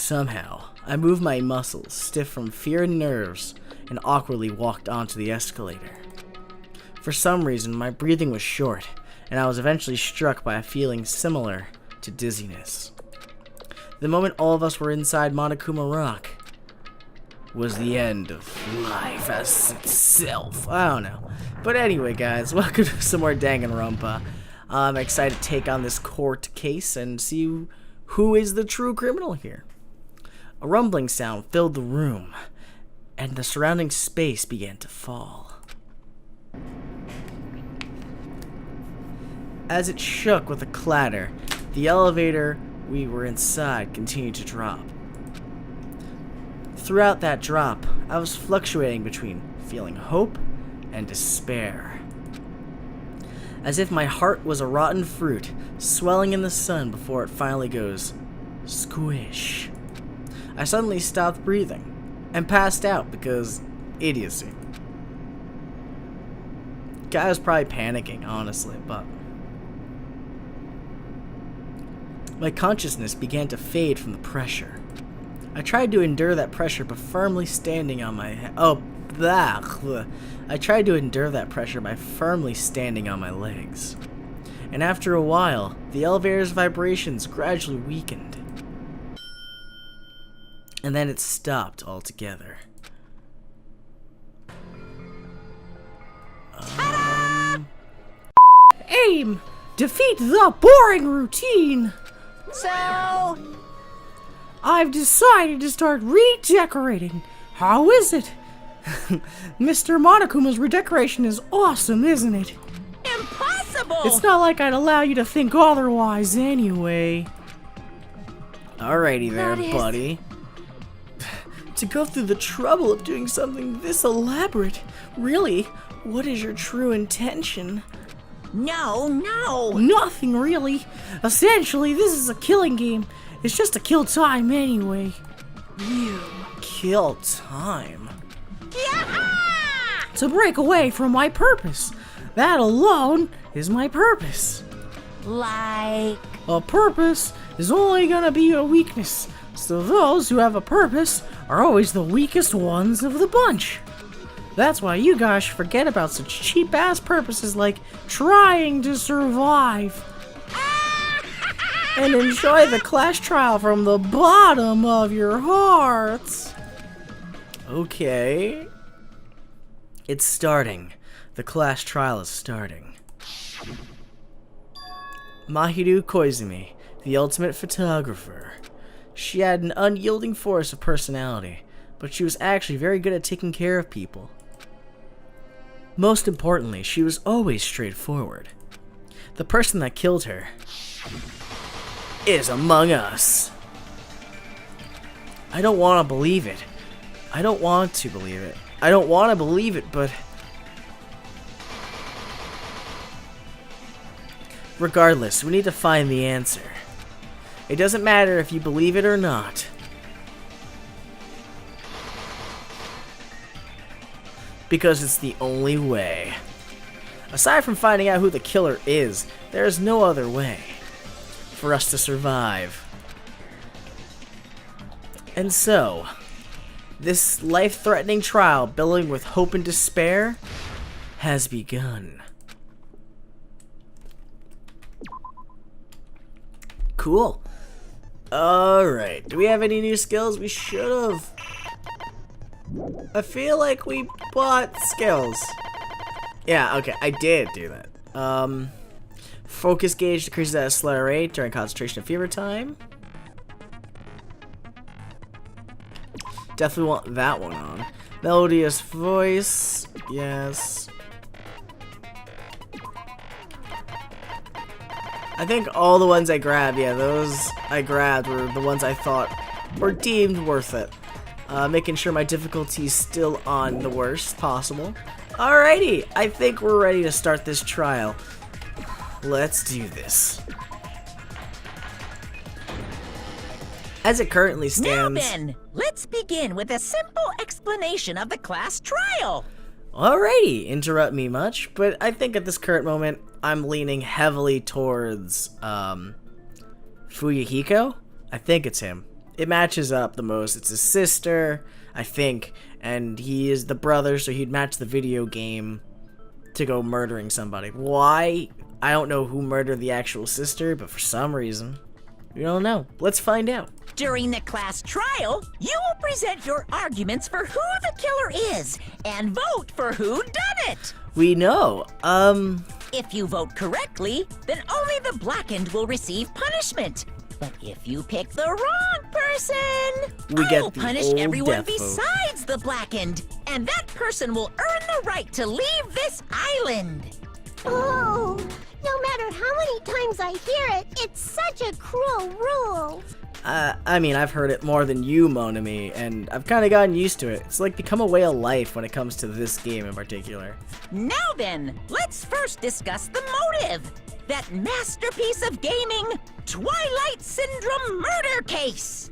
Somehow, I moved my muscles, stiff from fear and nerves, and awkwardly walked onto the escalator. For some reason, my breathing was short, and I was eventually struck by a feeling similar to dizziness. The moment all of us were inside Monokuma Rock was the end of life as itself. I don't know. But anyway, guys, welcome to some more Danganronpa. I'm excited to take on this court case and see who is the true criminal here. A rumbling sound filled the room, and the surrounding space began to fall. As it shook with a clatter, the elevator we were inside continued to drop. Throughout that drop, I was fluctuating between feeling hope and despair. As if my heart was a rotten fruit, swelling in the sun before it finally goes squish. I suddenly stopped breathing and passed out because idiocy. Guy was probably panicking, honestly, but my consciousness began to fade from the pressure. I tried to endure that pressure by firmly standing on my I tried to endure that pressure by firmly standing on my legs. And after a while, the elevator's vibrations gradually weakened. And then it stopped altogether. Aim! Defeat the boring routine! So, I've decided to start redecorating. How is it? Mr. Monokuma's redecoration is awesome, isn't it? impossible! It's not like I'd allow you to think otherwise anyway. Alrighty there, buddy. To go through the trouble of doing something this elaborate, really, what is your true intention? No. Nothing really. Essentially, this is a killing game. It's just to kill time anyway. You kill time? Yeah! To break away from my purpose. That alone is my purpose. Like... A purpose is only gonna be a weakness, so those who have a purpose are always the weakest ones of the bunch. That's why you guys forget about such cheap-ass purposes like trying to survive. And enjoy the class trial from the bottom of your hearts. Okay. It's starting. The class trial is starting. Mahiru Koizumi, the ultimate photographer. She had an unyielding force of personality, but she was actually very good at taking care of people. Most importantly, she was always straightforward. The person that killed her is among us. I don't want to believe it. I don't want to believe it. I don't want to believe it, but... regardless, we need to find the answer. It doesn't matter if you believe it or not. Because it's the only way. Aside from finding out who the killer is, there is no other way for us to survive. And so, this life-threatening trial, billowing with hope and despair, has begun. Cool. Alright, do we have any new skills? We should have. I feel like we bought skills. Yeah, okay, I did do that. Focus gauge decreases at a slower rate during concentration and fever time. Definitely want that one on. Melodious voice, yes. I think all the ones I grabbed, yeah, those I grabbed were the ones I thought were deemed worth it. Making sure my difficulty is still on the worst possible. Alrighty, I think we're ready to start this trial. Let's do this. As it currently stands... Now then, let's begin with a simple explanation of the class trial. Alrighty, interrupt me much, but I think at this current moment, I'm leaning heavily towards, Fuyuhiko? I think it's him. it matches up the most. It's his sister, I think, and he is the brother, so he'd match the video game to go murdering somebody. Why? I don't know who murdered the actual sister, but for some reason, we don't know. Let's find out. During the class trial, you will present your arguments for who the killer is and vote for who done it. We know. If you vote correctly, then only the blackened will receive punishment. But if you pick the wrong person, We I get will the punish old everyone death vote. besides the blackened, and that person will earn the right to leave this island. Oh, no matter how many times I hear it, it's such a cruel rule. I mean, I've heard it more than you, Monami, and I've kind of gotten used to it. It's like become a way of life when it comes to this game in particular. Now then, let's first discuss the motive. That masterpiece of gaming, Twilight Syndrome murder case.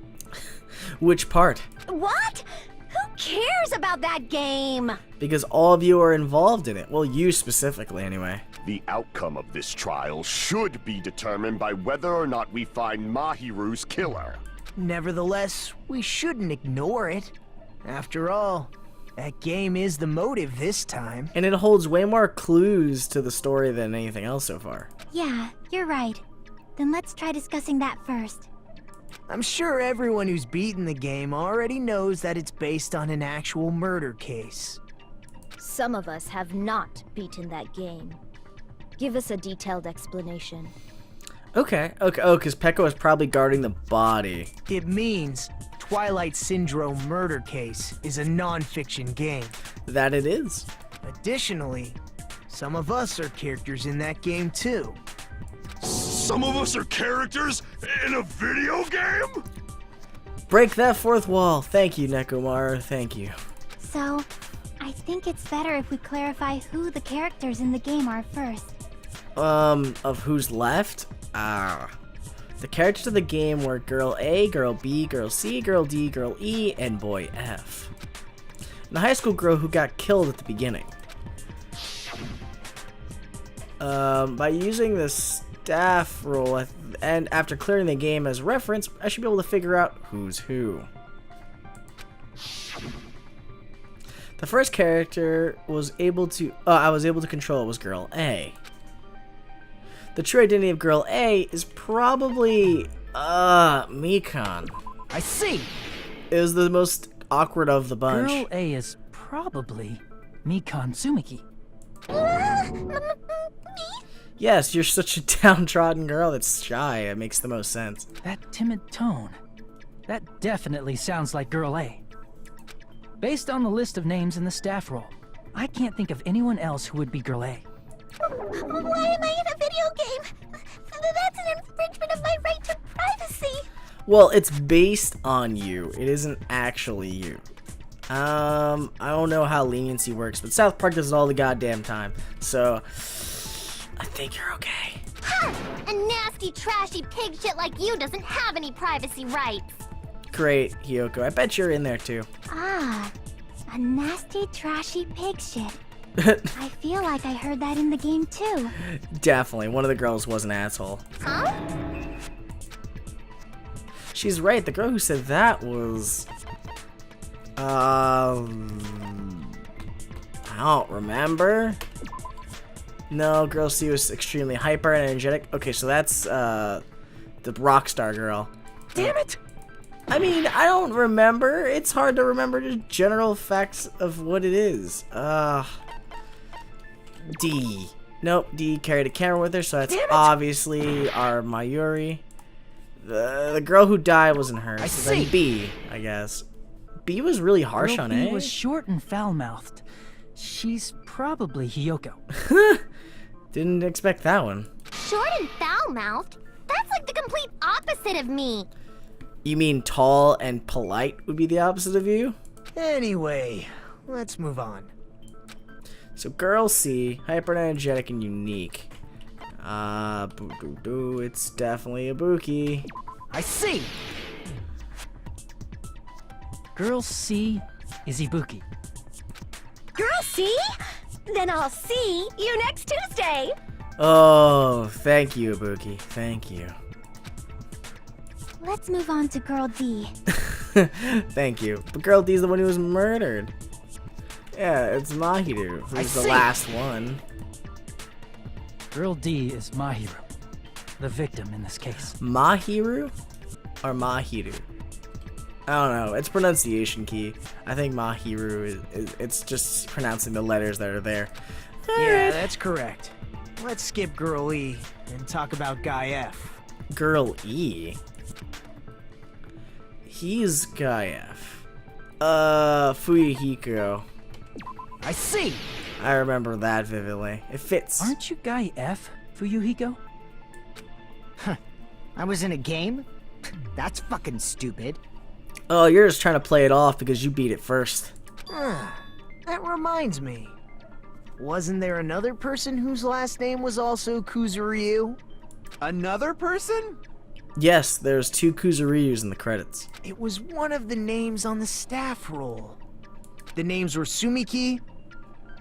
Which part? What? Who cares about that game? Because all of you are involved in it. Well, you specifically, anyway. The outcome of this trial should be determined by whether or not we find Mahiru's killer. Nevertheless, we shouldn't ignore it. After all, that game is the motive this time. And it holds way more clues to the story than anything else so far. Yeah, you're right. Then let's try discussing that first. I'm sure everyone who's beaten the game already knows that it's based on an actual murder case. Some of us have not beaten that game. Give us a detailed explanation. Okay. Oh, because Peko is probably guarding the body. It means Twilight Syndrome Murder Case is a non-fiction game. That it is. Additionally, some of us are characters in that game too. Some of us are characters in a video game? Break that fourth wall. Thank you, Nekomaru. Thank you. So, I think it's better if we clarify who the characters in the game are first. Of who's left? The characters of the game were Girl A, Girl B, Girl C, Girl D, Girl E, and Boy F. And the high school girl who got killed at the beginning. By using the staff roll, and after clearing the game as reference, I should be able to figure out who's who. The first character I was able to control was Girl A. The true identity of Girl A is probably, Mikan. I see! It was the most awkward of the bunch. Girl A is probably Mikan Tsumiki. Yes, you're such a downtrodden girl that's shy. It makes the most sense. That timid tone. That definitely sounds like Girl A. Based on the list of names in the staff roll, I can't think of anyone else who would be Girl A. Why am I in a video game? That's an infringement of my right to privacy. Well, it's based on you. It isn't actually you. I don't know how leniency works, but South Park does it all the goddamn time. So, I think you're okay. Ha! A nasty, trashy pig shit like you doesn't have any privacy rights. Great, Hiyoko. I bet you're in there too. Ah, a nasty, trashy pig shit. I feel like I heard that in the game too. Definitely. One of the girls was an asshole. Huh? She's right. The girl who said that was... I don't remember. No, girl C was extremely hyper and energetic. Okay, so that's the Rockstar girl. Damn it! I mean, I don't remember. It's hard to remember the general facts of what it is. D. Nope, D carried a camera with her, so that's obviously our Mayuri. The girl who died wasn't her. I So then see. B, I guess. B was really harsh Girl on B A. was short and foul-mouthed. She's probably Hiyoko. Didn't expect that one. Short and foul-mouthed? That's like the complete opposite of me. You mean tall and polite would be the opposite of you? Anyway, let's move on. So girl C, hyper energetic and unique. It's definitely Ibuki. I see! Girl C is Ibuki. Girl, see? Then I'll see you next Tuesday. Oh, thank you, Ibuki. Thank you. Let's move on to Girl D. Thank you. But Girl D's the one who was murdered. Yeah, it's Mahiru, who's the last one. Girl D is Mahiru, the victim in this case. Mahiru? Or Mahiru? I don't know. It's pronunciation key. I think Mahiru it's just pronouncing the letters that are there. Yeah, that's correct. Let's skip Girl E and talk about Guy F. Girl E? He's Guy F. Fuyuhiko. I see. I remember that vividly. It fits. Aren't you Guy F, Fuyuhiko? I was in a game? That's fucking stupid. Oh, you're just trying to play it off because you beat it first. That reminds me. Wasn't there another person whose last name was also Kuzuryu? Another person? Yes, there's 2 Kuzuryus in the credits. It was one of the names on the staff roll. The names were Sumiki,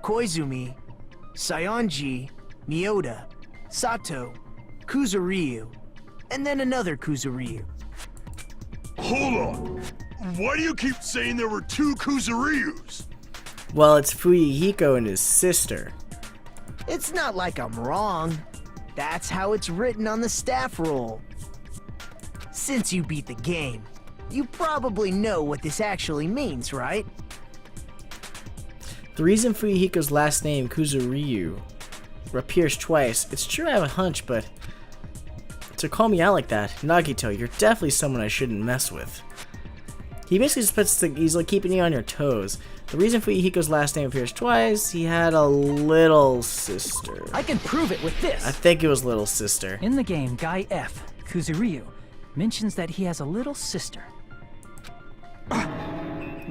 Koizumi, Sayonji, Miyoda, Sato, Kuzuryu, and then another Kuzuryu. Hold on. Why do you keep saying there were 2 Kuzuryus? Well, it's Fuyuhiko and his sister. It's not like I'm wrong. That's how it's written on the staff roll. Since you beat the game, you probably know what this actually means, right? The reason Fuyuhiko's last name, Kuzuryu, appears twice, it's true I have a hunch, but to call me out like that, Nagito, you're definitely someone I shouldn't mess with. He basically just he's like keeping you on your toes. The reason Fuyuhiko's last name appears twice, he had a little sister. I can prove it with this. I think it was little sister. In the game, Guy F, Kuzuryu, mentions that he has a little sister.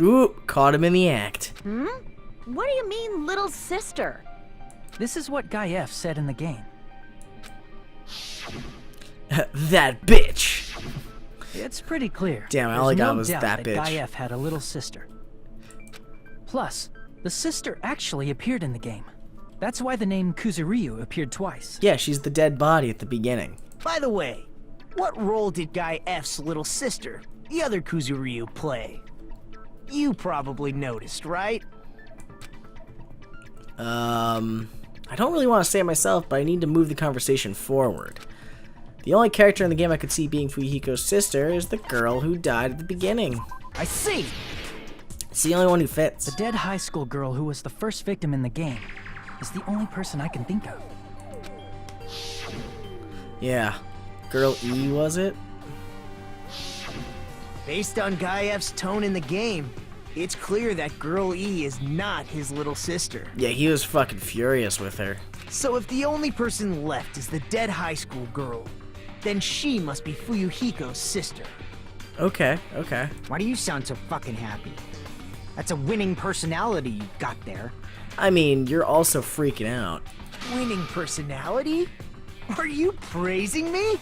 Ooh, caught him in the act. What do you mean, little sister? This is what Guy F said in the game. That bitch. It's pretty clear. Damn, all There's I got no was doubt that bitch. Guy F had a little sister. Plus, the sister actually appeared in the game. That's why the name Kuzuryu appeared twice. Yeah, she's the dead body at the beginning. By the way, what role did Guy F's little sister, the other Kuzuryu, play? You probably noticed, right? I don't really want to say it myself, but I need to move the conversation forward. The only character in the game I could see being Fuyuhiko's sister is the girl who died at the beginning. I see. It's the only one who fits. The dead high school girl who was the first victim in the game is the only person I can think of. Yeah. Girl E, was it? Based on Guy F's tone in the game, it's clear that Girl E is not his little sister. Yeah, he was fucking furious with her. So if the only person left is the dead high school girl, then she must be Fuyuhiko's sister. Okay, okay. Why do you sound so fucking happy? That's a winning personality you got there. I mean, you're also freaking out. Winning personality? Are you praising me?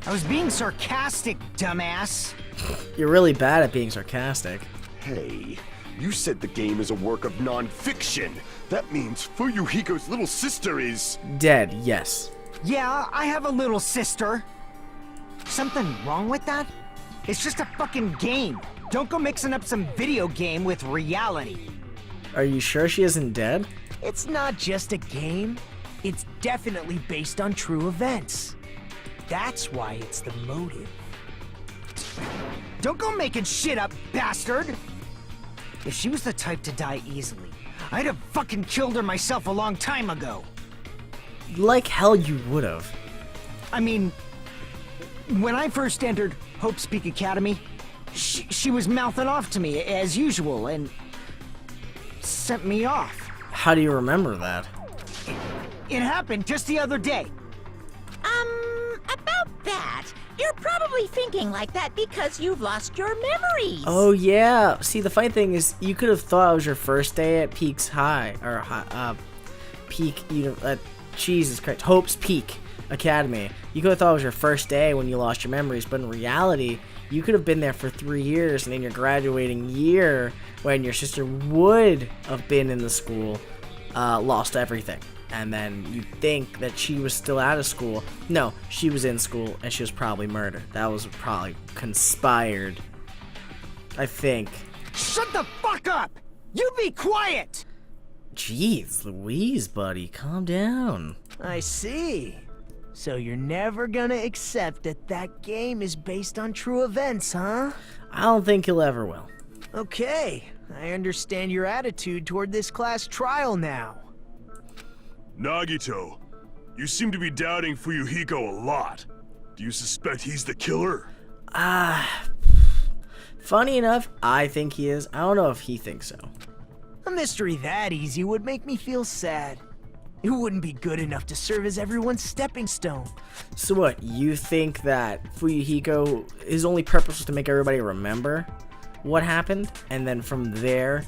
I was being sarcastic, dumbass. You're really bad at being sarcastic. Hey, you said the game is a work of non-fiction. That means Fuyuhiko's little sister is... Dead, yes. Yeah, I have a little sister. Something wrong with that? It's just a fucking game. Don't go mixing up some video game with reality. Are you sure she isn't dead? It's not just a game. It's definitely based on true events. That's why it's the motive. Don't go making shit up, bastard! If she was the type to die easily, I'd have fucking killed her myself a long time ago. Like hell you would've. I mean, when I first entered Hope's Peak Academy, she was mouthing off to me as usual and sent me off. How do you remember that? It happened just the other day. About that, you're probably thinking like that because you've lost your memories. Oh yeah. See, the funny thing is, you could have thought it was your first day at Peaks High, or Peak, Jesus Christ, Hope's Peak Academy. You could have thought it was your first day when you lost your memories, but in reality, you could have been there for 3 years, and in your graduating year, when your sister would have been in the school, lost everything. and then you think that she was still out of school. No, she was in school, and she was probably murdered. That was probably conspired, I think. Shut the fuck up! You be quiet! Jeez Louise, buddy, calm down. I see. So you're never gonna accept that game is based on true events, huh? I don't think he'll ever will. Okay, I understand your attitude toward this class trial now. Nagito, you seem to be doubting Fuyuhiko a lot. Do you suspect he's the killer? Funny enough, I think he is. I don't know if he thinks so. A mystery that easy would make me feel sad. It wouldn't be good enough to serve as everyone's stepping stone. So what, you think that Fuyuhiko, his only purpose was to make everybody remember what happened, and then from there,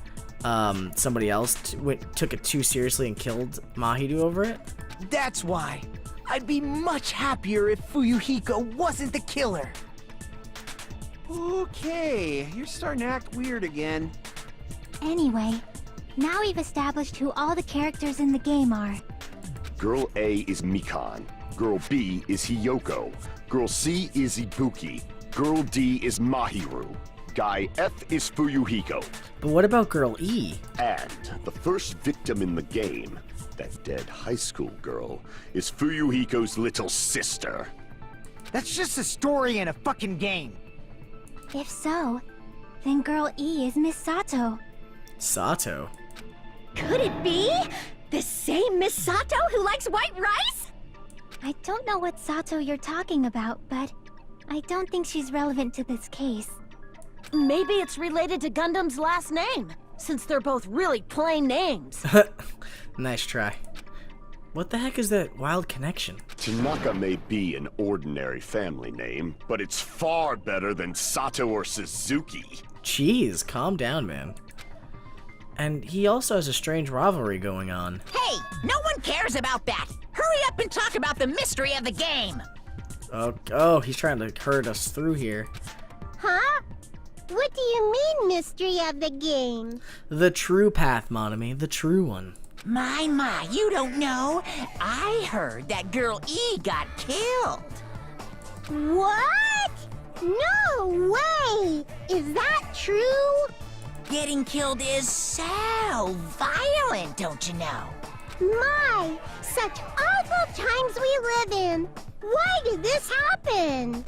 somebody else took it too seriously and killed Mahiru over it? That's why. I'd be much happier if Fuyuhiko wasn't the killer. Okay, you're starting to act weird again. Anyway, now we've established who all the characters in the game are. Girl A is Mikan. Girl B is Hiyoko. Girl C is Ibuki. Girl D is Mahiru. Guy F is Fuyuhiko. But what about Girl E? And the first victim in the game, that dead high school girl, is Fuyuhiko's little sister. That's just a story in a fucking game. If so, then Girl E is Miss Sato. Sato? Could it be? The same Miss Sato who likes white rice? I don't know what Sato you're talking about, but I don't think she's relevant to this case. Maybe it's related to Gundam's last name, since they're both really plain names. Nice try. What the heck is that wild connection? Tanaka may be an ordinary family name, but it's far better than Sato or Suzuki. Jeez, calm down, man. And he also has a strange rivalry going on. Hey, no one cares about that. Hurry up and talk about the mystery of the game. Oh, he's trying to herd us through here. Huh? What do you mean, mystery of the game? The true path, Monami, the true one. My, you don't know. I heard that Girl E got killed. What? No way! Is that true? Getting killed is so violent, don't you know? My, such awful times we live in. Why did this happen?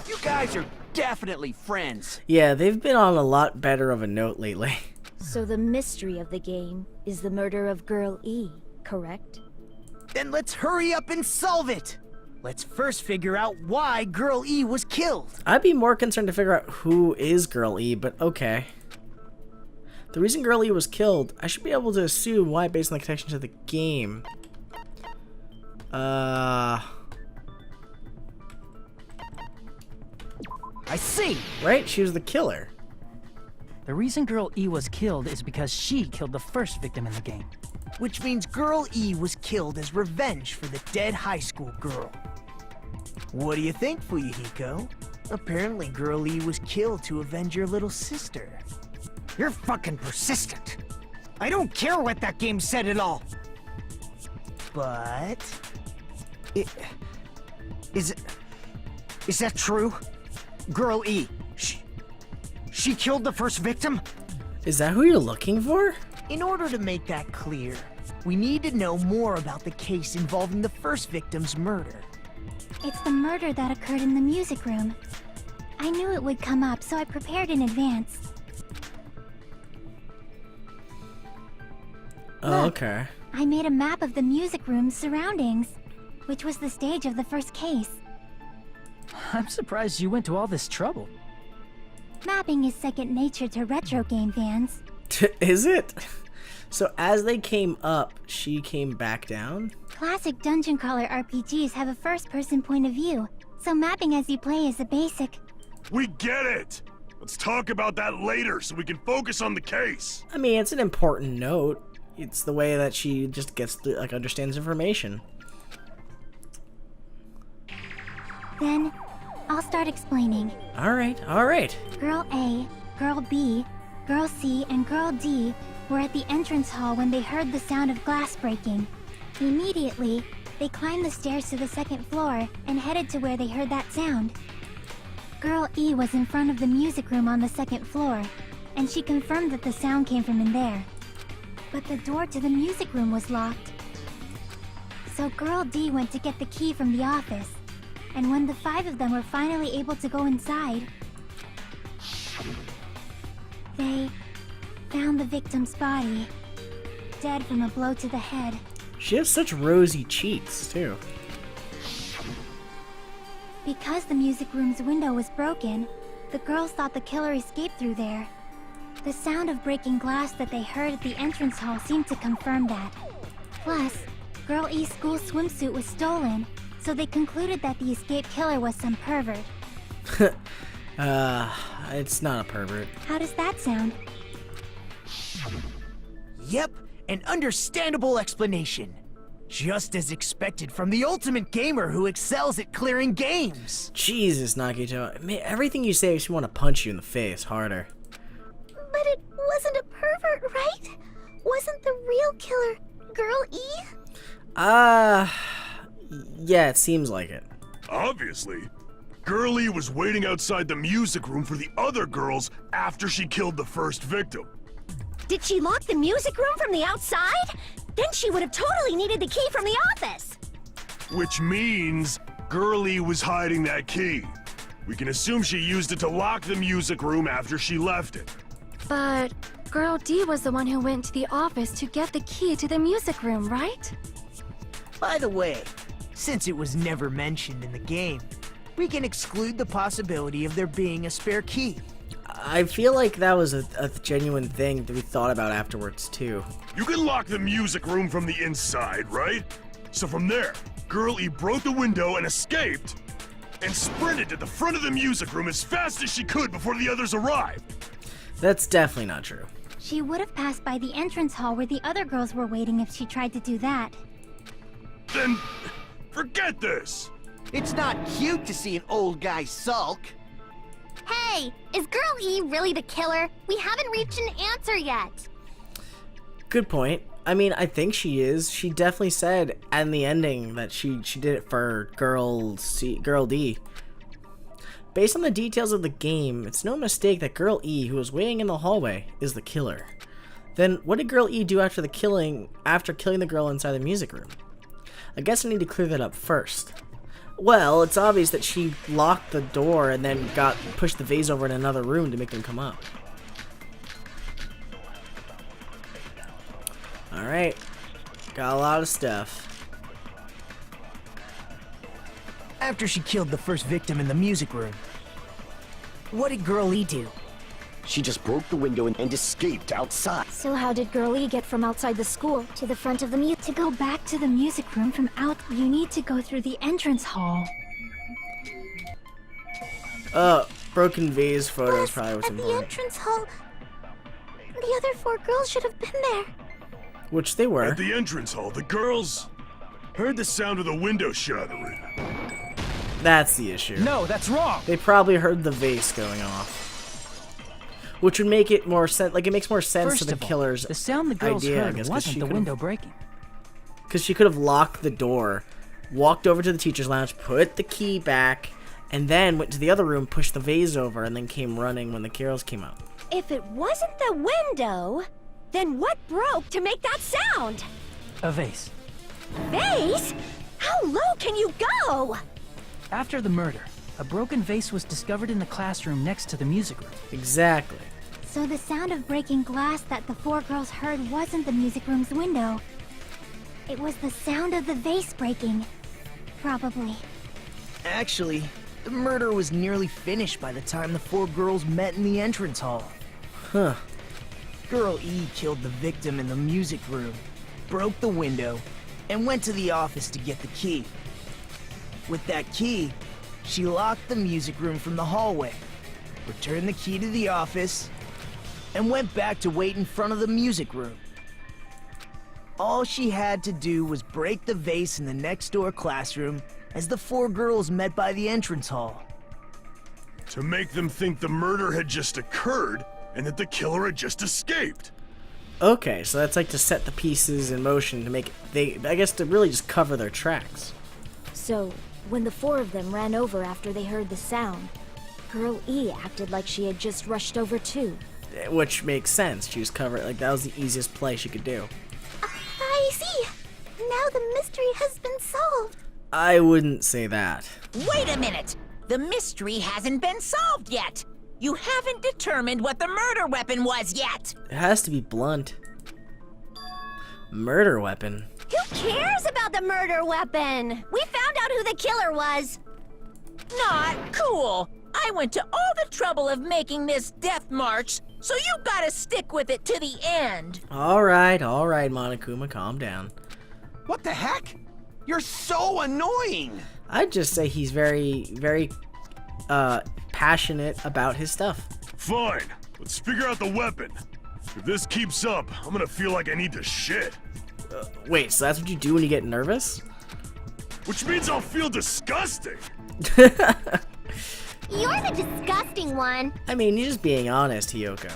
You guys are definitely friends. Yeah, they've been on a lot better of a note lately. So the mystery of the game is the murder of Girl E, correct? Then let's hurry up and solve it. Let's first figure out why Girl E was killed. I'd be more concerned to figure out who is Girl E, but okay. The reason Girl E was killed, I should be able to assume why based on the connection to the game. I see. Right? She was the killer. The reason Girl E was killed is because she killed the first victim in the game. Which means Girl E was killed as revenge for the dead high school girl. What do you think, Fuyuhiko? Apparently Girl E was killed to avenge your little sister. You're fucking persistent. I don't care what that game said at all. But... Is that true? Girl E, she killed the first victim? Is that who you're looking for? in order to make that clear, we need to know more about the case involving the first victim's murder. It's the murder that occurred in the music room. I knew it would come up, so I prepared in advance. Oh, Look, okay. I made a map of the music room's surroundings, which was the stage of the first case. I'm surprised you went to all this trouble. Mapping is second nature to retro game fans. Is it? So as they came up, she came back down? Classic dungeon crawler RPGs have a first-person point of view, so mapping as you play is a basic. We get it! Let's talk about that later so we can focus on the case. I mean, it's an important note. It's the way that she just gets to, like, understands information. Then, I'll start explaining. Alright, alright. Girl A, Girl B, Girl C, and Girl D were at the entrance hall when they heard the sound of glass breaking. Immediately, they climbed the stairs to the second floor and headed to where they heard that sound. Girl E was in front of the music room on the second floor, and she confirmed that the sound came from in there. But the door to the music room was locked. So Girl D went to get the key from the office, and when the 5 of them were finally able to go inside, they found the victim's body, dead from a blow to the head. She has such rosy cheeks, too. Because the music room's window was broken, the girls thought the killer escaped through there. The sound of breaking glass that they heard at the entrance hall seemed to confirm that. Plus, Girl E's school swimsuit was stolen, so they concluded that the escaped killer was some pervert. It's not a pervert. How does that sound? Yep, an understandable explanation. Just as expected from the ultimate gamer who excels at clearing games. Jesus, Nagito. Everything you say makes me want to punch you in the face harder. But it wasn't a pervert, right? Wasn't the real killer Girl E? Yeah, it seems like it. Obviously. Girlie was waiting outside the music room for the other girls after she killed the first victim. Did she lock the music room from the outside? Then she would have totally needed the key from the office. Which means Girlie was hiding that key. We can assume she used it to lock the music room after she left it. But Girl D was the one who went to the office to get the key to the music room, right? By the way, since it was never mentioned in the game, we can exclude the possibility of there being a spare key. I feel like that was a genuine thing that we thought about afterwards, too. You can lock the music room from the inside, right? So from there, Girl E broke the window and escaped, and sprinted to the front of the music room as fast as she could before the others arrived. That's definitely not true. She would have passed by the entrance hall where the other girls were waiting if she tried to do that. Then, forget this! It's not cute to see an old guy sulk. Hey, is Girl E really the killer? We haven't reached an answer yet. Good point. I mean, I think she is. She definitely said in the ending that she did it for Girl D. Based on the details of the game, it's no mistake that Girl E, who was waiting in the hallway, is the killer. Then, what did Girl E do after killing the girl inside the music room? I guess I need to clear that up first. Well, it's obvious that she locked the door and then pushed the vase over in another room to make them come up. Alright. Got a lot of stuff. After she killed the first victim in the music room, what did Girl E do? She just broke the window and escaped outside. So how did Girl E get from outside the school to the front of the music? To go back to the music room from out, you need to go through the entrance hall. Broken vase photo is probably what's at the important. entrance hall, the other 4 girls should have been there. Which they were. At the entrance hall, the girls heard the sound of the window shattering. That's the issue. No, that's wrong. They probably heard the vase going off. Which would make it more sense. Like, it makes more sense First to the of all, killer's the sound the girls idea, I heard guess, wasn't the window breaking. Because she could have locked the door, walked over to the teacher's lounge, put the key back, and then went to the other room, pushed the vase over, and then came running when the girls came out. If it wasn't the window, then what broke to make that sound? A vase. Vase? How low can you go? After the murder, a broken vase was discovered in the classroom next to the music room. Exactly. So the sound of breaking glass that the 4 girls heard wasn't the music room's window. It was the sound of the vase breaking. Probably. Actually, the murder was nearly finished by the time the 4 girls met in the entrance hall. Huh. Girl E killed the victim in the music room, broke the window, and went to the office to get the key. With that key, she locked the music room from the hallway, returned the key to the office, and went back to wait in front of the music room. All she had to do was break the vase in the next door classroom as the 4 girls met by the entrance hall. To make them think the murder had just occurred and that the killer had just escaped. Okay, so that's like to set the pieces in motion to make I guess to really just cover their tracks. So, when the four of them ran over after they heard the sound, Girl E acted like she had just rushed over too. Which makes sense. She was covering, like, that was the easiest play she could do. I see. Now the mystery has been solved. I wouldn't say that. Wait a minute! The mystery hasn't been solved yet! You haven't determined what the murder weapon was yet! It has to be blunt. Murder weapon? Who cares about the murder weapon? We found out who the killer was. Not cool! I went to all the trouble of making this death march, so you gotta stick with it to the end! Alright, Monokuma, calm down. What the heck? You're so annoying! I'd just say he's very passionate about his stuff. Fine, let's figure out the weapon. If this keeps up, I'm gonna feel like I need to shit. Wait, so that's what you do when you get nervous? Which means I'll feel disgusting. You're the disgusting one. I mean, you're just being honest, Hiyoko.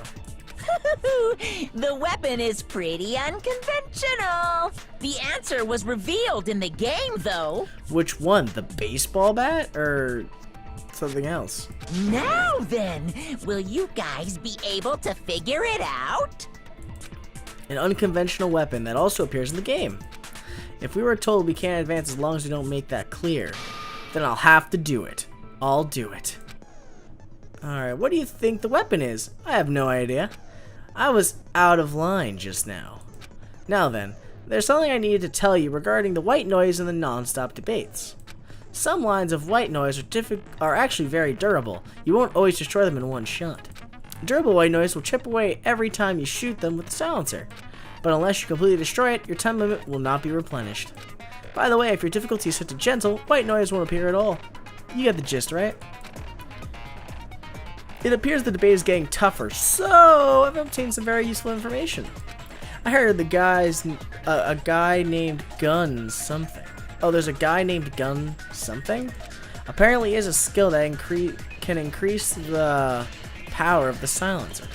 The weapon is pretty unconventional. The answer was revealed in the game, though. Which one? The baseball bat or something else? Now then, will you guys be able to figure it out? An unconventional weapon that also appears in the game. If we were told we can't advance as long as we don't make that clear, then I'll have to do it. I'll do it. Alright, what do you think the weapon is? I have no idea. I was out of line just now. Now then, there's something I needed to tell you regarding the white noise and the non-stop debates. Some lines of white noise are actually very durable. You won't always destroy them in one shot. Durable white noise will chip away every time you shoot them with the silencer. But unless you completely destroy it, your time limit will not be replenished. By the way, if your difficulty is set to gentle, white noise won't appear at all. You get the gist, right? It appears the debate is getting tougher, so I've obtained some very useful information. I heard a guy named Gun something. Oh, there's a guy named Gun something? Apparently he has a skill that can increase the power of the silencer.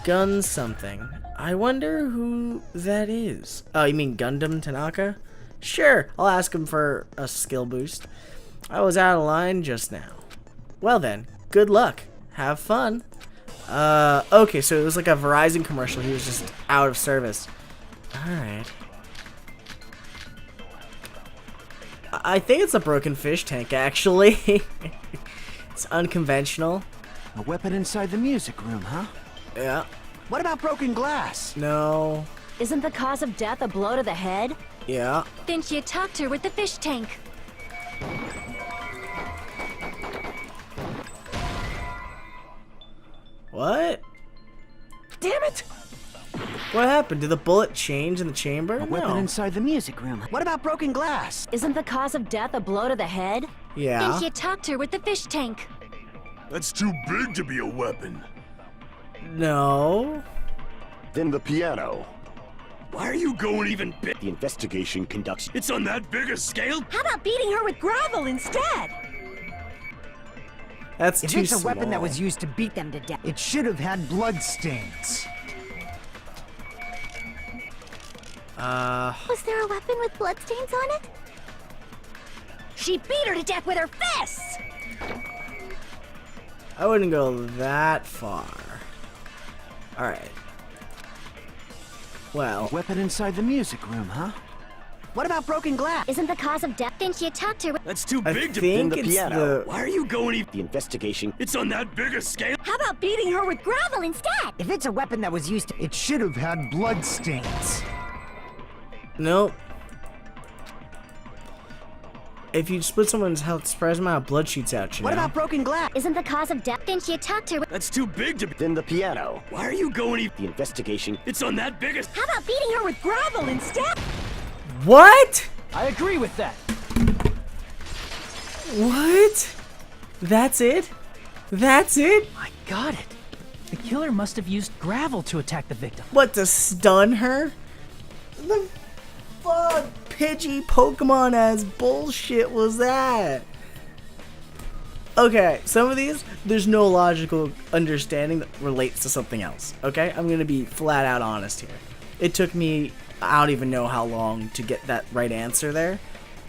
Gun something. I wonder who that is. Oh, you mean Gundam Tanaka? Sure, I'll ask him for a skill boost. I was out of line just now. Well then, good luck. Have fun. Okay, so it was like a Verizon commercial. He was just out of service. Alright. I think it's a broken fish tank, actually. It's unconventional. A weapon inside the music room, huh? Yeah. What about broken glass? No. Isn't the cause of death a blow to the head? Yeah. Then she attacked her with the fish tank. What? Damn it! What happened? Did the bullet change in the chamber? A weapon inside the music room. What about broken glass? Isn't the cause of death a blow to the head? Yeah. Then she attacked her with the fish tank. That's too big to be a weapon. No. Then the piano. Why are you going even big? The investigation conducts. It's on that big a scale? How about beating her with gravel instead? That's If too it's a small. weapon that was used to beat them to death, it should have had bloodstains. Was there a weapon with bloodstains on it? She beat her to death with her fists! I wouldn't go that far. Alright. Well. Weapon inside the music room, huh? What about broken glass? Isn't the cause of death? Then she attacked her with... That's too I big to think the it's piano. Why are you going even? The investigation. It's on that big a scale? How about beating her with gravel instead? If it's a weapon that was used to, it should have had bloodstains. Nope. If you split someone's health, surprise amount of blood shoots out, you What know? about broken glass? Isn't the cause of death? Then she attacked her with... That's too big to be. Then the piano. Why are you going even? The investigation. It's on that big a. How about beating her with gravel instead? What? I agree with that. What? That's it? That's it? I got it. The killer must have used gravel to attack the victim. What, to stun her? The fuck Pidgey Pokemon ass bullshit was that? Okay, some of these, there's no logical understanding that relates to something else, okay? I'm gonna be flat out honest here. it took me, I don't even know how long to get that right answer there.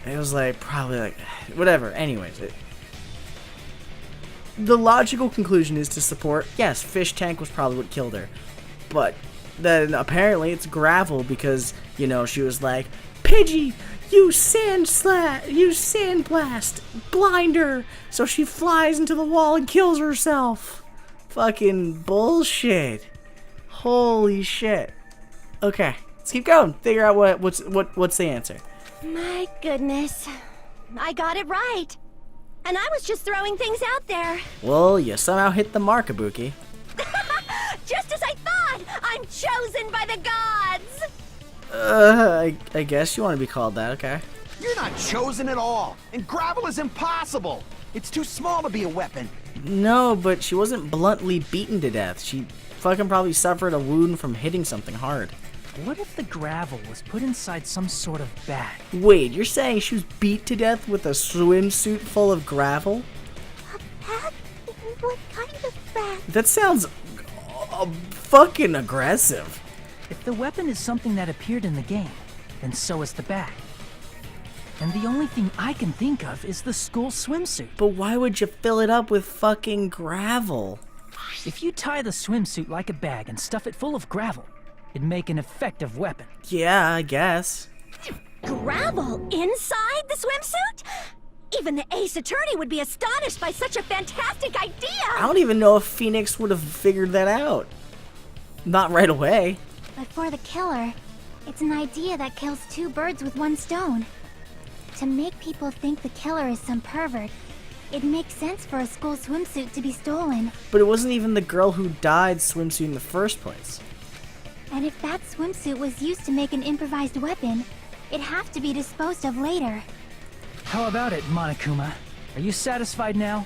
It was like, probably like, whatever. Anyways, the logical conclusion is to support, yes, fish tank was probably what killed her. But then apparently it's gravel because, you know, she was like, Pidgey, you sandblast, blind her, so she flies into the wall and kills herself. Fucking bullshit. Holy shit. Okay, let's keep going. Figure out what's the answer. My goodness. I got it right. And I was just throwing things out there. Well, you somehow hit the mark, Ibuki. Just as I thought! I'm chosen by the gods! I guess you want to be called that, okay. You're not chosen at all, and gravel is impossible. It's too small to be a weapon. No, but she wasn't bluntly beaten to death. She fucking probably suffered a wound from hitting something hard. What if the gravel was put inside some sort of bag? Wait, you're saying she was beat to death with a swimsuit full of gravel? A bag? What kind of bag? That sounds fucking aggressive. If the weapon is something that appeared in the game, then so is the bag. And the only thing I can think of is the school swimsuit. But why would you fill it up with fucking gravel? If you tie the swimsuit like a bag and stuff it full of gravel, it'd make an effective weapon. Yeah, I guess. Gravel inside the swimsuit? Even the ace attorney would be astonished by such a fantastic idea! I don't even know if Phoenix would have figured that out. Not right away. But for the killer, it's an idea that kills two birds with one stone. To make people think the killer is some pervert, it makes sense for a school swimsuit to be stolen. But it wasn't even the girl who died's swimsuit in the first place. And if that swimsuit was used to make an improvised weapon, it'd have to be disposed of later. How about it, Monokuma? Are you satisfied now?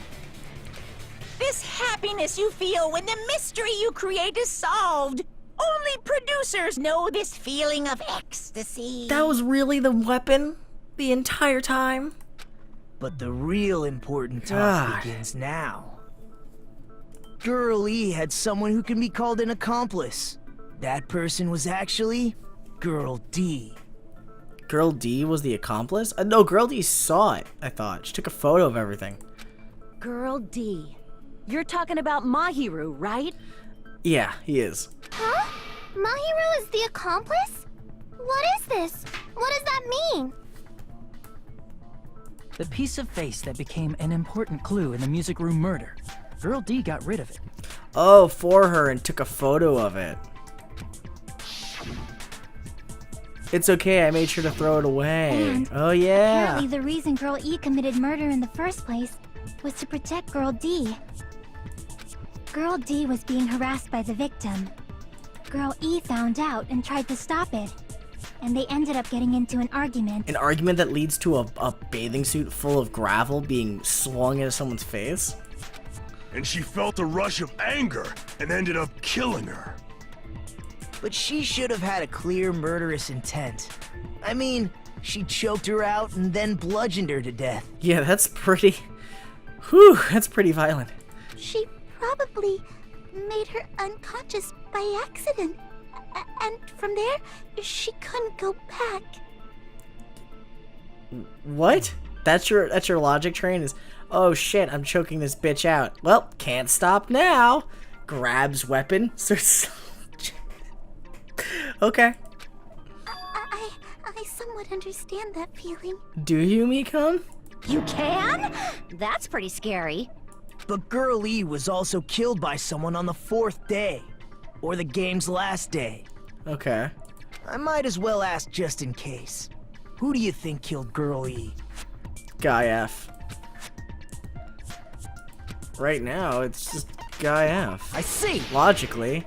This happiness you feel when the mystery you create is solved. Only producers know this feeling of ecstasy. That was really the weapon? The entire time? But the real important talk begins now. Girl E had someone who can be called an accomplice. That person was actually Girl D. Girl D was the accomplice? No, Girl D saw it, I thought. She took a photo of everything. Girl D. You're talking about Mahiru, right? Yeah, he is. Huh? Mahiru is the accomplice? What is this? What does that mean? The piece of face that became an important clue in the music room murder. Girl D got rid of it. Oh, for her and took a photo of it. It's okay, I made sure to throw it away. And oh yeah. Apparently the reason Girl E committed murder in the first place was to protect Girl D. Girl D was being harassed by the victim. Girl E found out and tried to stop it. And they ended up getting into an argument. An argument that leads to a bathing suit full of gravel being swung into someone's face? And she felt a rush of anger and ended up killing her. But she should have had a clear murderous intent. I mean, she choked her out and then bludgeoned her to death. Yeah, that's pretty... Whew, that's pretty violent. She probably made her unconscious by accident. And from there, she couldn't go back. What? That's your logic train is, oh shit, I'm choking this bitch out. Well, can't stop now. Grabs weapon. Okay. I somewhat understand that feeling. Do you, Mikon? You can? That's pretty scary. But Girl E was also killed by someone on the 4th day. Or the game's last day. Okay. I might as well ask just in case. Who do you think killed Girl E? Guy F. Right now, it's just Guy F. I see! Logically.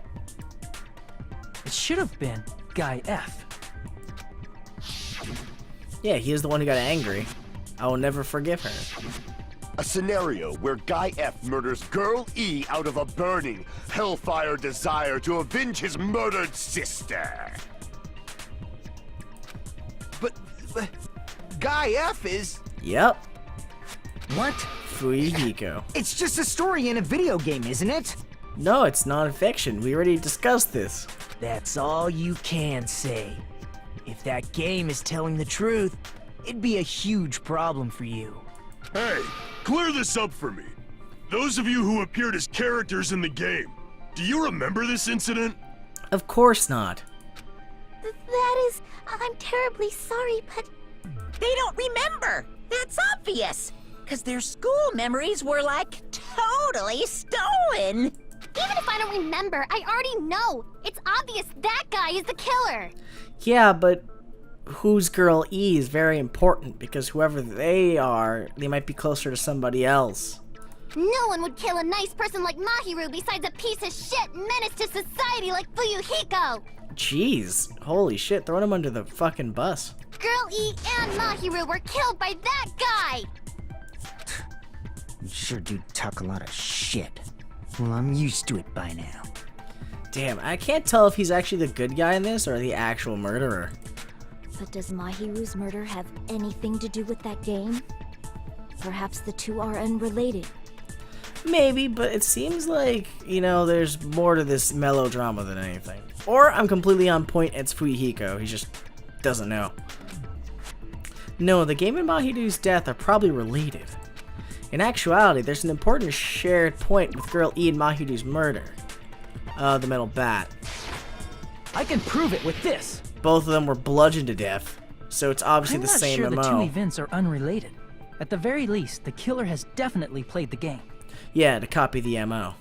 It should have been Guy F. Yeah, he is the one who got angry. I will never forgive her. A scenario where Guy F murders Girl E out of a burning, hellfire desire to avenge his murdered sister. But Guy F is... Yep. What? Fuyuhiko. It's just a story in a video game, isn't it? No, it's non-fiction. We already discussed this. That's all you can say. If that game is telling the truth, it'd be a huge problem for you. Hey, clear this up for me. Those of you who appeared as characters in the game, do you remember this incident? Of course not. That is... I'm terribly sorry, but... They don't remember. That's obvious. Because their school memories were, like, totally stolen. Even if I don't remember, I already know. It's obvious that guy is the killer. Yeah, but who's Girl E is very important because whoever they are, they might be closer to somebody else. No one would kill a nice person like Mahiru besides a piece of shit menace to society like Fuyuhiko. Jeez, holy shit, throwing him under the fucking bus. Girl E and Mahiru were killed by that guy. You sure do talk a lot of shit. Well, I'm used to it by now. Damn, I can't tell if he's actually the good guy in this or the actual murderer. But does Mahiru's murder have anything to do with that game? Perhaps the two are unrelated. Maybe, but it seems like, you know, there's more to this melodrama than anything. Or I'm completely on point, it's Fuyuhiko, he just doesn't know. No, the game and Mahiru's death are probably related. In actuality, there's an important shared point with Girl E and Mahiru's murder. The metal bat. I can prove it with this. Both of them were bludgeoned to death, so it's obviously the same I'm MO. not sure the two events are unrelated. At the very least, the killer has definitely played the game. Yeah, to copy the MO.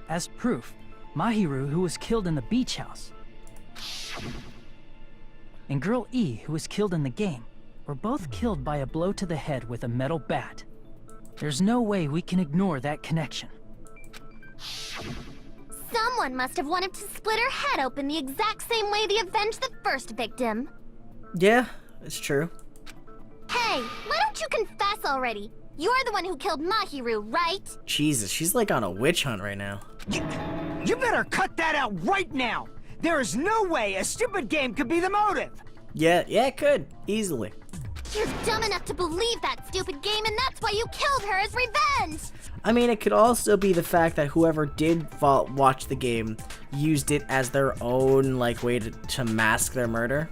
As proof, Mahiru, who was killed in the beach house, and Girl E, who was killed in the game, were both killed by a blow to the head with a metal bat. There's no way we can ignore that connection. Someone must have wanted to split her head open the exact same way they avenged the first victim. Yeah, it's true. Hey, why don't you confess already? You're the one who killed Mahiru, right? Jesus, she's like on a witch hunt right now. You better cut that out right now! There is no way a stupid game could be the motive! Yeah, it could. Easily. You're dumb enough to believe that stupid game, and that's why you killed her as revenge! I mean, it could also be the fact that whoever did watch the game used it as their own, like, way to mask their murder.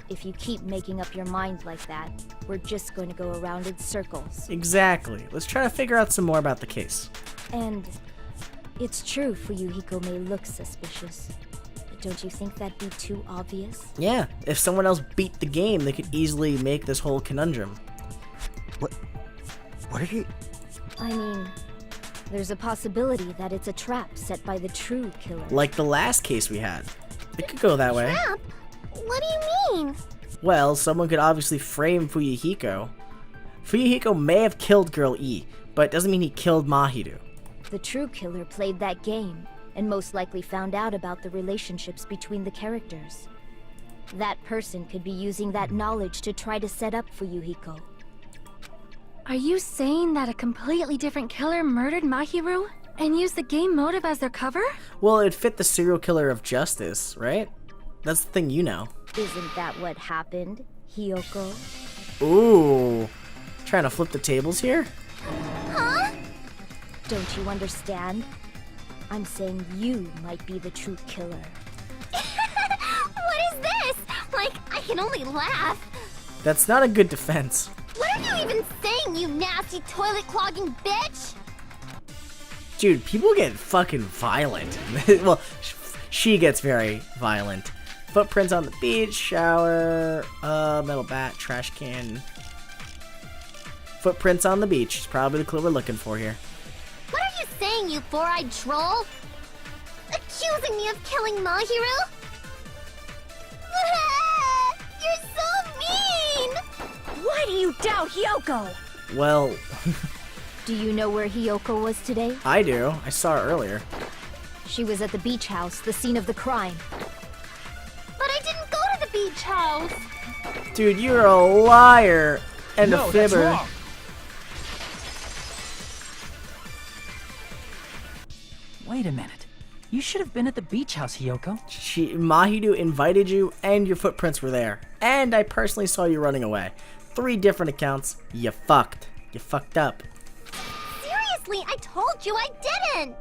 If you keep making up your mind like that, we're just going to go around in circles. Exactly. Let's try to figure out some more about the case. And it's true Fuyuhiko may look suspicious. But don't you think that'd be too obvious? Yeah, if someone else beat the game, they could easily make this whole conundrum. What are you... I mean, there's a possibility that it's a trap set by the true killer. Like the last case we had. It could go that way. Trap? What do you mean? Well, someone could obviously frame Fuyuhiko. Fuyuhiko may have killed Girl E, but it doesn't mean he killed Mahiru. The true killer played that game, and most likely found out about the relationships between the characters. That person could be using that knowledge to try to set up Fuyuhiko. Are you saying that a completely different killer murdered Mahiru and used the game motive as their cover? Well, it fit the serial killer of justice, right? That's the thing you know. Isn't that what happened, Hiyoko? Ooh. Trying to flip the tables here? Huh? Don't you understand? I'm saying you might be the true killer. What is this? Like, I can only laugh. That's not a good defense. What are you even saying, you nasty toilet-clogging bitch? Dude, people get fucking violent. Well, she gets very violent. Footprints on the beach, shower, metal bat, trash can. Footprints on the beach is probably the clue we're looking for here. What are you saying, you four-eyed troll? Accusing me of killing Mahiru? You're so mean! Why do you doubt Hiyoko? Well, Do you know where Hiyoko was today? I do. I saw her earlier. She was at the beach house, the scene of the crime. But I didn't go to the beach house! Dude, you're a liar and a That's fibber. wrong. Wait a minute. You should have been at the beach house, Hiyoko. Mahiru invited you, and your footprints were there. And I personally saw you running away. 3 different accounts. You fucked. You fucked up. Seriously, I told you I didn't!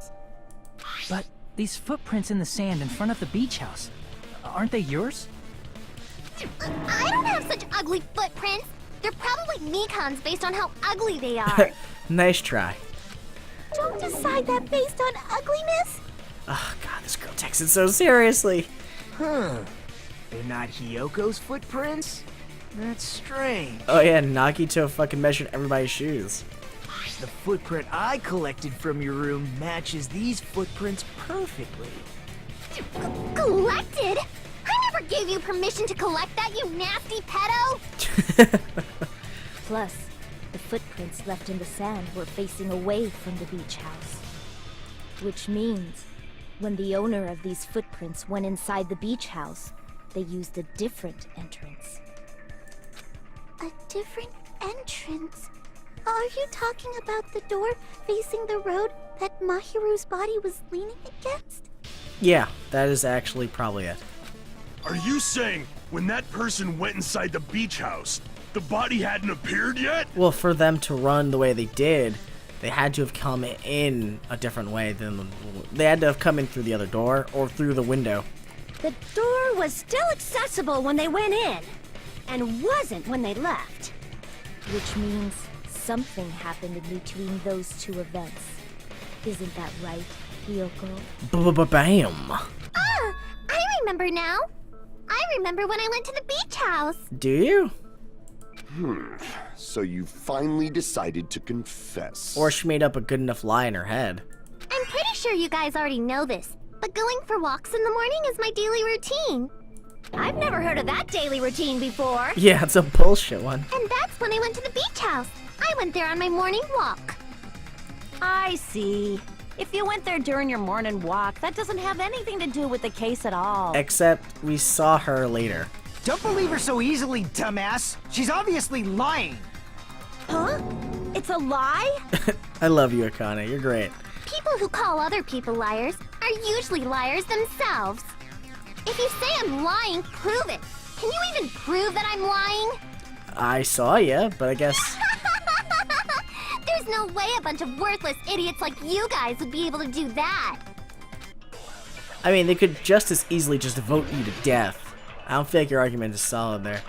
But these footprints in the sand in front of the beach house, aren't they yours? I don't have such ugly footprints. They're probably Mikan's based on how ugly they are. Nice try. Don't decide that based on ugliness. Oh god, this girl takes it so seriously. Huh. They're not Hiyoko's footprints? That's strange. Oh yeah, Nagito fucking measured everybody's shoes. The footprint I collected from your room matches these footprints perfectly. Collected? I never gave you permission to collect that, you nasty pedo! Plus, the footprints left in the sand were facing away from the beach house. Which means, when the owner of these footprints went inside the beach house, they used a different entrance. A different entrance? Are you talking about the door facing the road that Mahiru's body was leaning against? Yeah, that is actually probably it. Are you saying when that person went inside the beach house, the body hadn't appeared yet? Well, for them to run the way they did, they had to have come in a different way than... They had to have come in through the other door or through the window. The door was still accessible when they went in, and wasn't when they left. Which means something happened in between those two events. Isn't that right, Hiyoko? Bam! Ah! I remember now! I remember when I went to the beach house! Do you? So you finally decided to confess. Or she made up a good enough lie in her head. I'm pretty sure you guys already know this, but going for walks in the morning is my daily routine. I've never heard of that daily routine before. Yeah, it's a bullshit one. And that's when I went to the beach house. I went there on my morning walk. I see. If you went there during your morning walk, that doesn't have anything to do with the case at all. Except we saw her later. Don't believe her so easily, dumbass. She's obviously lying. Huh? It's a lie? I love you, Akane. You're great. People who call other people liars are usually liars themselves. If you say I'm lying, prove it. Can you even prove that I'm lying? I saw ya, but I guess... There's no way a bunch of worthless idiots like you guys would be able to do that. I mean, they could just as easily just vote you to death. I don't feel like your argument is solid there.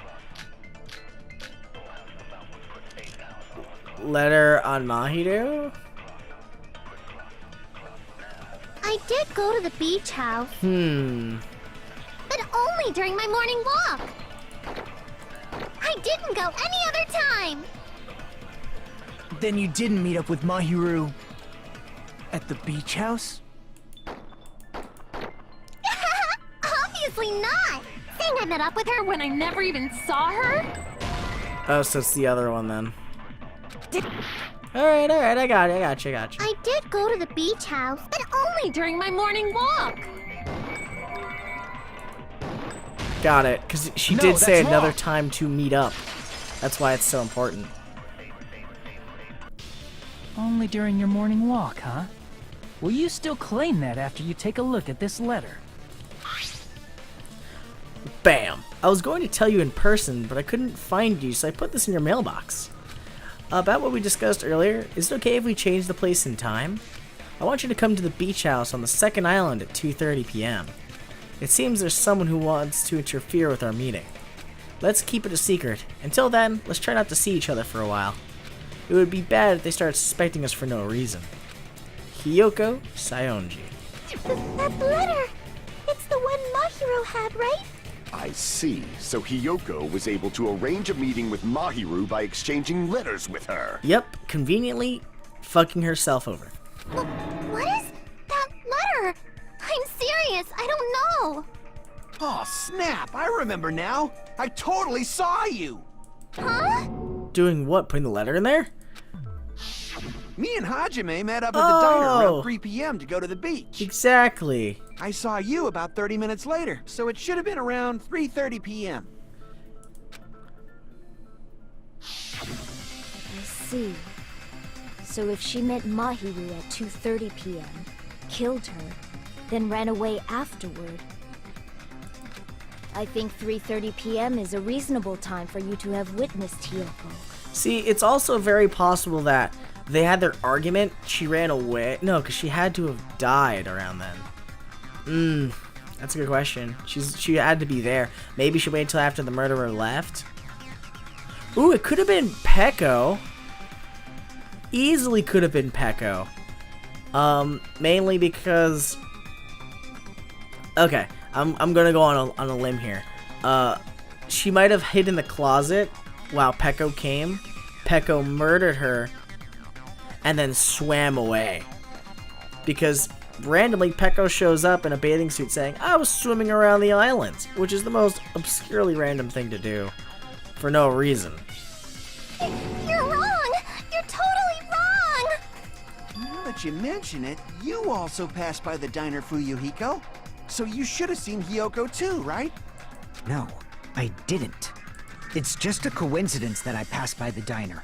Letter on Mahiru? I did go to the beach house. But only during my morning walk. I didn't go any other time. Then you didn't meet up with Mahiru at the beach house? Obviously not. Saying I met up with her when I never even saw her? Oh, so it's the other one then. Alright, I got you. I did go to the beach house, but only during my morning walk. Got it, because she No, did say that's another wrong. time to meet up. That's why it's so important. Only during your morning walk, huh? Will you still claim that after you take a look at this letter? Bam! I was going to tell you in person, but I couldn't find you, so I put this in your mailbox. About what we discussed earlier, is it okay if we change the place and time? I want you to come to the beach house on the second island at 2:30 p.m. It seems there's someone who wants to interfere with our meeting. Let's keep it a secret. Until then, let's try not to see each other for a while. It would be bad if they start suspecting us for no reason. Hiyoko Sayonji. That letter! It's the one Mahiru had, right? I see. So Hiyoko was able to arrange a meeting with Mahiru by exchanging letters with her. Yep, conveniently fucking herself over. What is that letter? I'm serious, I don't know. Oh, snap! I remember now. I totally saw you. Huh? Doing what? Putting the letter in there? Me and Hajime met up at the diner Oh. around 3 p.m. to go to the beach. Exactly. I saw you about 30 minutes later, so it should have been around 3:30 p.m. I see. So if she met Mahiru at 2:30 p.m., killed her, then ran away afterward, I think 3:30 p.m. is a reasonable time for you to have witnessed Hiyoko. See, it's also very possible that they had their argument, she ran away. No, because she had to have died around then. That's a good question. She had to be there. Maybe she waited till after the murderer left. Ooh, it could have been Peko. Easily could have been Peko. Mainly because... Okay, I'm gonna go on a limb here. She might have hid in the closet while Peko came. Peko murdered her and then swam away. Because randomly Peko shows up in a bathing suit saying, I was swimming around the islands, which is the most obscurely random thing to do for no reason. You're wrong! You're totally wrong! Now that you mention it, you also passed by the diner, Fuyuhiko. So you should have seen Hiyoko too, right? No, I didn't. It's just a coincidence that I passed by the diner.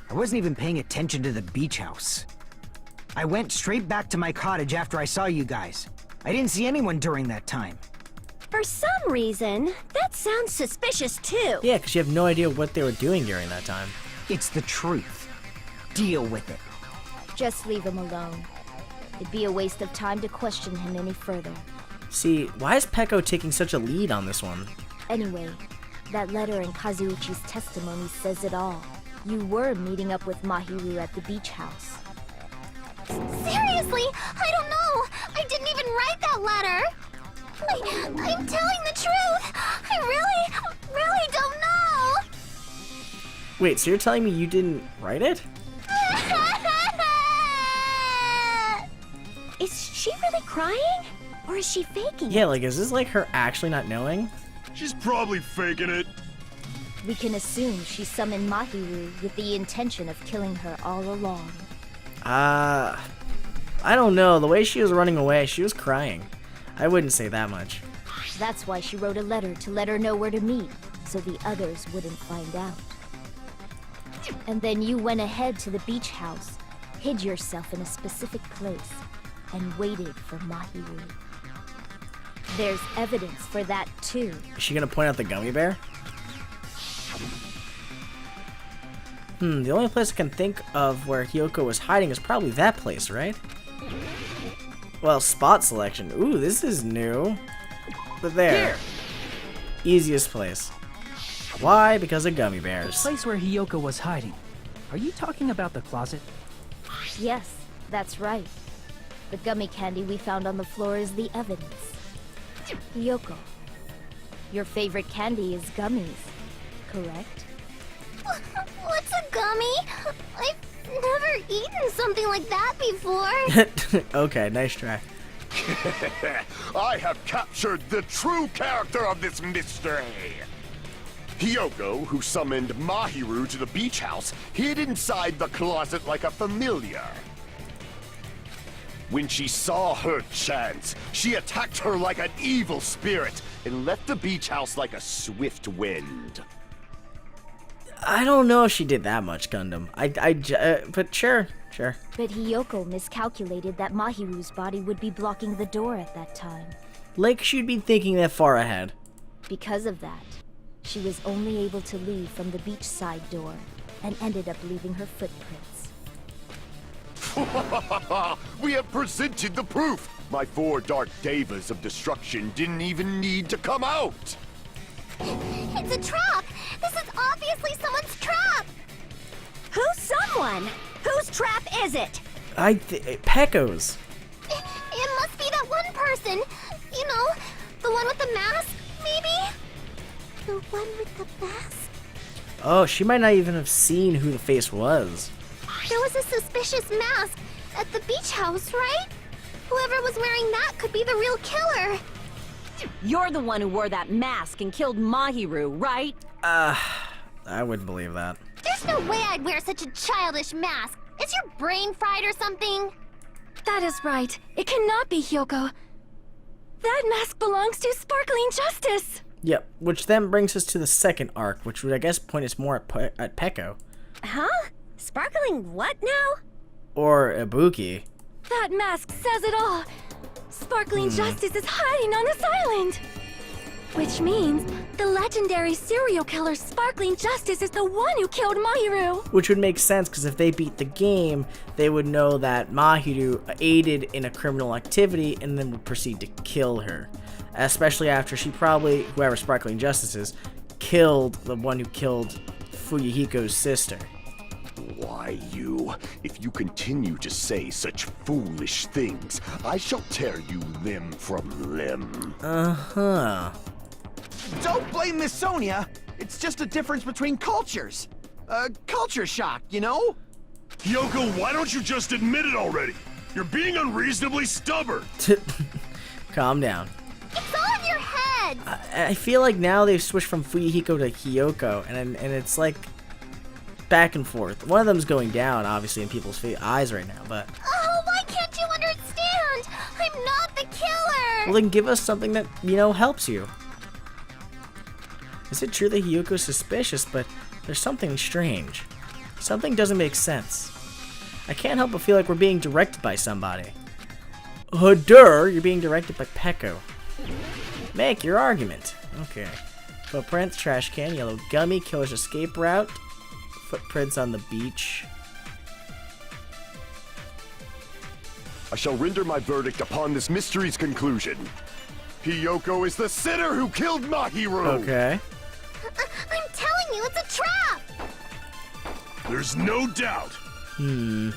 I wasn't even paying attention to the beach house. I went straight back to my cottage after I saw you guys. I didn't see anyone during that time. For some reason, that sounds suspicious too. Yeah, because you have no idea what they were doing during that time. It's the truth. Deal with it. Just leave him alone. It'd be a waste of time to question him any further. See, why is Peko taking such a lead on this one? Anyway, that letter in Kazuichi's testimony says it all. You were meeting up with Mahiru at the beach house. Seriously, I don't know. I didn't even write that letter. I'm telling the truth. I really don't know. Wait, so you're telling me you didn't write it? Is she really crying? Or is she faking Yeah, it? like, is this like her actually not knowing? She's probably faking it. We can assume she summoned Mahiru with the intention of killing her all along. I don't know. The way she was running away, she was crying. I wouldn't say that much. That's why she wrote a letter to let her know where to meet, so the others wouldn't find out. And then you went ahead to the beach house, hid yourself in a specific place, and waited for Mahiru. There's evidence for that too. Is she gonna point out the gummy bear? The only place I can think of where Hiyoko was hiding is probably that place, right? Well, spot selection. Ooh, this is new. But there. Here. Easiest place. Why? Because of gummy bears. The place where Hiyoko was hiding. Are you talking about the closet? Yes, that's right. The gummy candy we found on the floor is the evidence. Hiyoko, your favorite candy is gummies, correct? What's a gummy? I've never eaten something like that before. Okay, nice try. I have captured the true character of this mystery. Hiyoko, who summoned Mahiru to the beach house, hid inside the closet like a familiar. When she saw her chance, she attacked her like an evil spirit and left the beach house like a swift wind. I don't know if she did that much, Gundam. But sure. But Hiyoko miscalculated that Mahiru's body would be blocking the door at that time. Like she'd be thinking that far ahead. Because of that, she was only able to leave from the beachside door and ended up leaving her footprints. We have presented the proof! My 4 dark devas of destruction didn't even need to come out! It's a trap. This is obviously someone's trap. Who's someone? Whose trap is it? Peko's. It must be that one person. You know, the one with the mask, maybe? The one with the mask? Oh, she might not even have seen who the face was. There was a suspicious mask at the beach house, right? Whoever was wearing that could be the real killer. You're the one who wore that mask and killed Mahiru, right? I wouldn't believe that. There's no way I'd wear such a childish mask. Is your brain fried or something? That is right. It cannot be Hiyoko. That mask belongs to Sparkling Justice. Yep, which then brings us to the second arc, which would, I guess, point us more at Peko. Huh? Sparkling what now? Or Ibuki. That mask says it all. Sparkling Justice is hiding on this island. Which means the legendary serial killer Sparkling Justice is the one who killed Mahiru. Which would make sense, because if they beat the game, they would know that Mahiru aided in a criminal activity and then would proceed to kill her. Especially after she probably, whoever Sparkling Justice is, killed the one who killed Fuyuhiko's sister. Why, you? If you continue to say such foolish things, I shall tear you limb from limb. Uh-huh. Don't blame Miss Sonia. It's just a difference between cultures. Culture shock, you know? Hiyoko, why don't you just admit it already? You're being unreasonably stubborn. Calm down. It's all in your head! I feel like now they've switched from Fuyuhiko to Hiyoko, and it's like back and forth. One of them's going down, obviously, in people's eyes right now, but... Oh, why can't you understand? I'm not the killer! Well, then give us something that, you know, helps you. Is it true that Hiyoko's suspicious, but there's something strange. Something doesn't make sense. I can't help but feel like we're being directed by somebody. You're being directed by Peko. Make your argument. Okay. Footprints, trash can, yellow gummy, killer's escape route, footprints on the beach. I shall render my verdict upon this mystery's conclusion. Hiyoko is the sinner who killed Mahiru! Okay. I'm telling you, it's a trap! There's no doubt. You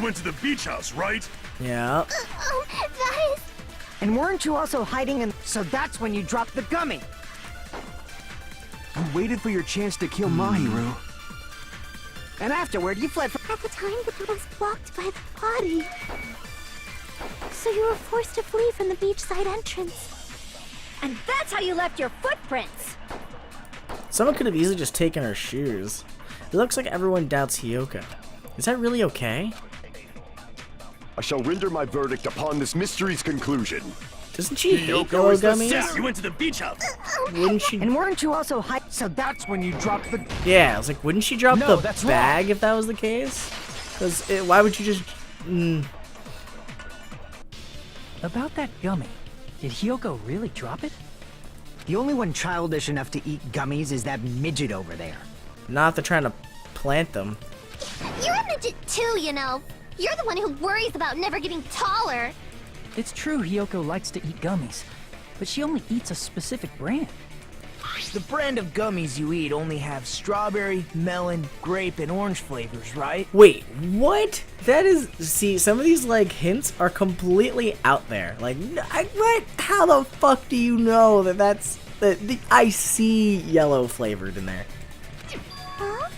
went to the beach house, right? Yeah. That is... And weren't you also hiding in... So that's when you dropped the gummy. You waited for your chance to kill Mahiru. And afterward, you fled At the time, the door was blocked by the body. So you were forced to flee from the beachside entrance. And that's how you left your footprints. Someone could have easily just taken her shoes. It looks like everyone doubts Hiyoko. Is that really okay? I shall render my verdict upon this mystery's conclusion. Doesn't she hate Hiyoko yellow is the gummies? sinner. You went to the beach house. Wouldn't she? And weren't you also hiding? So that's when you dropped the... Yeah, I was like, wouldn't she drop No, the that's bag if that was the case? Because why would you just... About that gummy, did Hiyoko really drop it? The only one childish enough to eat gummies is that midget over there. Not if they're trying to plant them. You're a midget too, you know. You're the one who worries about never getting taller. It's true Hiyoko likes to eat gummies, but she only eats a specific brand. The brand of gummies you eat only have strawberry, melon, grape, and orange flavors, right? Wait, what? That is... See, some of these, like, hints are completely out there. Like, what? How the fuck do you know that that's... I see yellow flavored in there. Huh?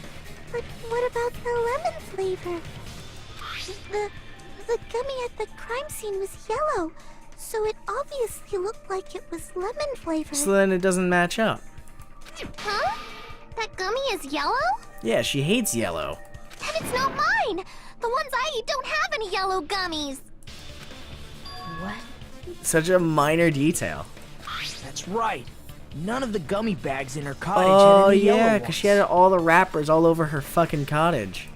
But what about the lemon flavor? The gummy at the crime scene was yellow, so it obviously looked like it was lemon flavored. So then it doesn't match up. Huh? That gummy is yellow? Yeah, she hates yellow. Then it's not mine! The ones I eat don't have any yellow gummies! What? Such a minor detail. That's right. None of the gummy bags in her cottage Oh, had any yellow yeah, ones. because she had all the wrappers all over her fucking cottage.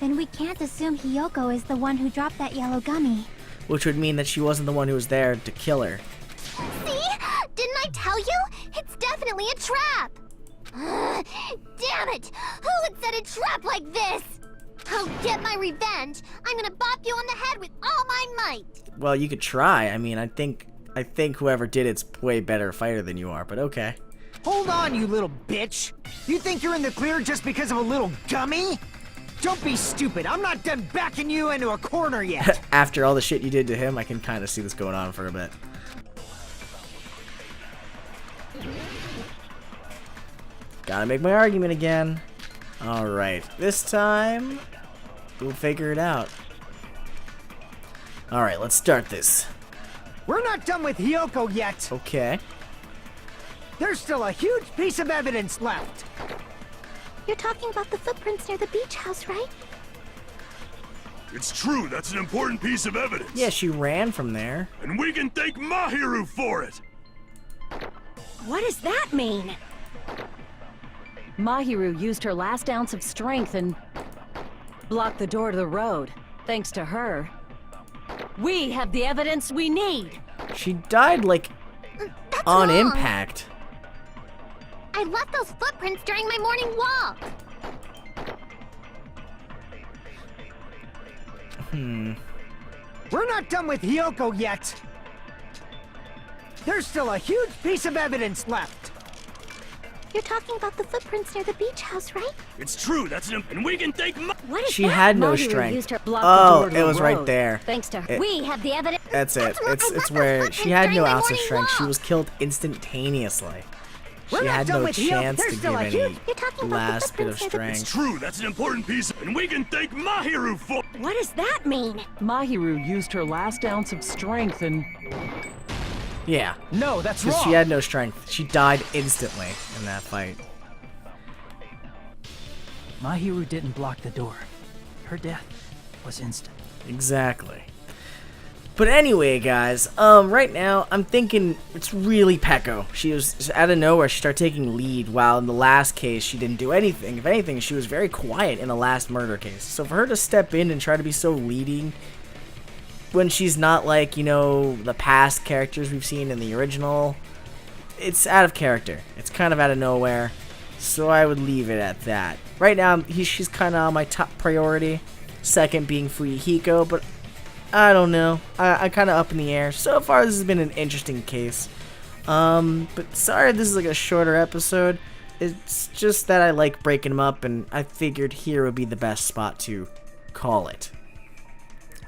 Then we can't assume Hiyoko is the one who dropped that yellow gummy. Which would mean that she wasn't the one who was there to kill her. See? Didn't I tell you? It's definitely a trap! Damn it! Who would set a trap like this? I'll get my revenge! I'm gonna bop you on the head with all my might! Well, you could try. I mean, I think whoever did it's way better fighter than you are, but okay. Hold on, you little bitch! You think you're in the clear just because of a little gummy? Don't be stupid. I'm not done backing you into a corner yet. After all the shit you did to him, I can kind of see this going on for a bit. Gotta make my argument again. Alright, this time, we'll figure it out. Alright, let's start this. We're not done with Hiyoko yet. Okay. There's still a huge piece of evidence left. You're talking about the footprints near the beach house, right? It's true, that's an important piece of evidence. Yeah, she ran from there. And we can thank Mahiru for it. What does that mean? Mahiru used her last ounce of strength and blocked the door to the road. Thanks to her, we have the evidence we need. She died like on wrong? impact. I left those footprints during my morning walk. We're not done with Hiyoko yet. There's still a huge piece of evidence left. You're talking about the footprints near the beach house, right? It's true, and we can thank What is She that? had no Mahiru used strength. her block the Oh, door to it the was right road. there. Thanks to her. We have the evidence. That's it. I It's left where those she had footprints no during my ounce of morning strength. She walk. was killed instantaneously. We're She not had done no with Hiyoko. chance There's to still give a any huge- You're talking about the last bit of footprints near the It's strength. true, that's an important piece, and we can thank Mahiru for. What does that mean? Mahiru used her last ounce of strength and... Yeah, No, that's because wrong. she had no strength. She died instantly in that fight. Mahiru didn't block the door. Her death was instant. Exactly. But anyway, guys, right now I'm thinking it's really Peko. She was out of nowhere. She started taking lead, while in the last case she didn't do anything. If anything, she was very quiet in the last murder case. So for her to step in and try to be so leading when she's not like, you know, the past characters we've seen in the original, it's out of character. It's kind of out of nowhere. So I would leave it at that. Right now, she's kind of on my top priority. Second being Fuyuhiko, but I don't know. I kind of up in the air. So far, this has been an interesting case. But sorry, this is like a shorter episode. It's just that I like breaking them up, and I figured here would be the best spot to call it.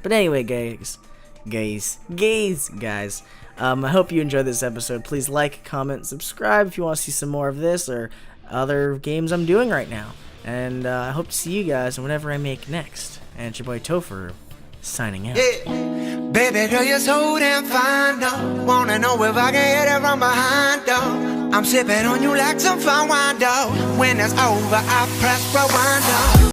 But anyway, guys, I hope you enjoyed this episode. Please like, comment, subscribe if you want to see some more of this or other games I'm doing right now. And I hope to see you guys in whatever I make next. And it's your boy Tofuru, signing out. Baby girl, you're so damn fine, though. Wanna know if I can hit it from behind, though. I'm sipping on you like some fine wine, though. When it's over, I press rewind, though.